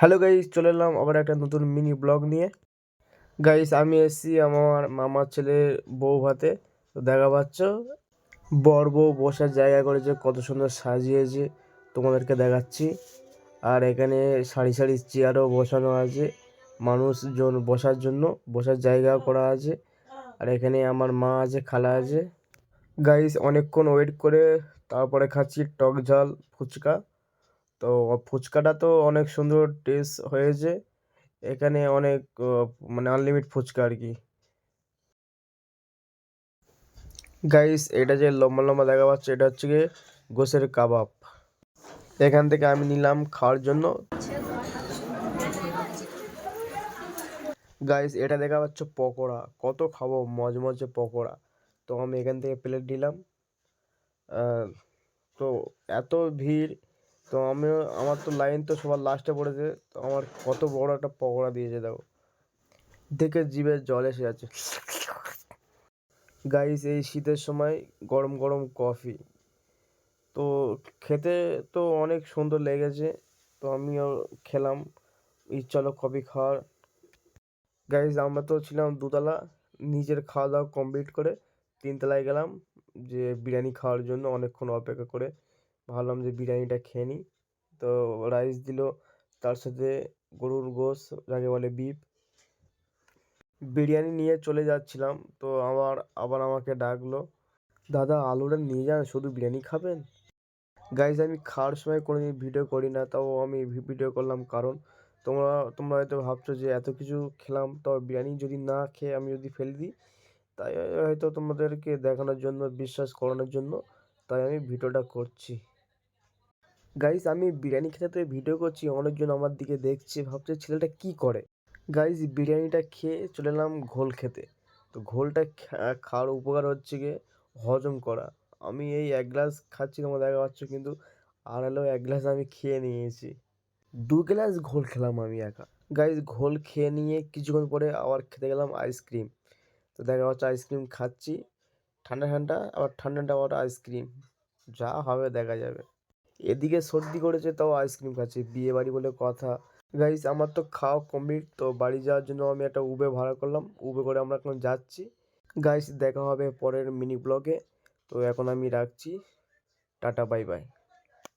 Hello guys, চলে এলাম আবার একটা নতুন মিনি ব্লগ নিয়ে। গাইস, আমি এসেছি আমার মামার ছেলের বউ ভাতে। তো দেখা পাচ্ছ বর বউ বসার জায়গা করেছে, কত সুন্দর সাজিয়েছে, তোমাদেরকে দেখাচ্ছি। আর এখানে সারি সারি চেয়ারও বসানো আছে, মানুষজন বসার জন্য বসার জায়গাও করা আছে। আর এখানে আমার মা আছে, খালা আছে। গাইস, অনেকক্ষণ ওয়েট করে তারপরে খাচ্ছি টক ঝাল ফুচকা। তো ফুচকাটা তো অনেক সুন্দর টেস্ট হয়েছে। এখানে অনেক মানে আনলিমিট ফুচকা আর কি। গাইস, এটা যে লম্বা লম্বা দেখা পাচ্ছে, এটা হচ্ছে গিয়ে গোশের কাবাব। এখান থেকে আমি নিলাম খাওয়ার জন্য। গাইস, এটা দেখা পাচ্ছে পকোড়া, কত খাবো মজমজে পকোড়া। তো আমি এখান থেকে প্লেট নিলাম। আহ, তো এত ভিড়, তো আমার তো লাইন তো সবার লাস্টে পড়েছে। তো আমার কত বড় একটা পকোড়া দিয়েছে দেখো, দেখে জিভে জল এসে যাচ্ছে। গাইস, এই শীতের সময় গরম গরম কফি তো খেতে তো অনেক সুন্দর লেগেছে। তো আমিও খেলাম, ইচ্ছা হলো কফি খাওয়ার। গাইজ, আমরা তো ছিলাম দুতলা, নিজের খাওয়া দাওয়া কমপ্লিট করে তিনতলায় গেলাম যে বিরিয়ানি খাওয়ার জন্য। অনেকক্ষণ অপেক্ষা করে ভাবলাম যে বিরিয়ানিটা খেয়ে নিই। তো রাইস দিল, তার সাথে গরুর গোশ, যাকে বলে বিফ। বিরিয়ানি নিয়ে চলে যাচ্ছিলাম, তো আবার আমাকে ডাকলো, দাদা আলুটা নিয়ে যান, শুধু বিরিয়ানি খাবেন? গাইজ, আমি খাওয়ার সময় কোনোদিন ভিডিও করি না, তাও আমি ভিডিও করলাম, কারণ তোমরা তোমরা হয়তো ভাবছো যে এত কিছু খেলাম, তাও বিরিয়ানি যদি না খেয়ে আমি যদি ফেলে দিই, তাই হয়তো তোমাদেরকে দেখানোর জন্য, বিশ্বাস করানোর জন্য, তাই আমি ভিডিওটা করছি। গাইজ, আমি বিরিয়ানি খেতে তো ভিডিও করছি, অনেকজন আমার দিকে দেখছে, ভাবছে ছেলেটা কি করে। গাইজ, বিরিয়ানিটা খেয়ে চলে এলাম ঘোল খেতে। তো ঘোলটা খাওয়ার উপকার হচ্ছে গিয়ে হজম করা। আমি এই এক গ্লাস খাচ্ছি, তোমরা দেখা পাচ্ছ, কিন্তু আর হলেও এক গ্লাস আমি খেয়ে নিয়েছি। 2 গ্লাস ঘোল খেলাম আমি একা। গাইজ, ঘোল খেয়ে নিয়ে কিছুক্ষণ পরে আবার খেতে গেলাম আইসক্রিম। তো দেখা যাচ্ছে আইসক্রিম খাচ্ছি, ঠান্ডা ঠান্ডা, আবার ঠান্ডা ঠান্ডা আবার আইসক্রিম, যা হবে দেখা যাবে। এদিকে সর্দি করেছে, তাও আইসক্রিম খাচ্ছি, বিয়ে বাড়ি বলে কথা। গাইস, আমার তো খাওয়া কমপ্লিট। তো বাড়ি যাওয়ার জন্য আমি একটা উবের ভাড়া করলাম, উবে করে আমরা এখন যাচ্ছি। গাইস, দেখা হবে পরের মিনি ব্লগে। তো এখন আমি রাখছি, টাটা বাই বাই।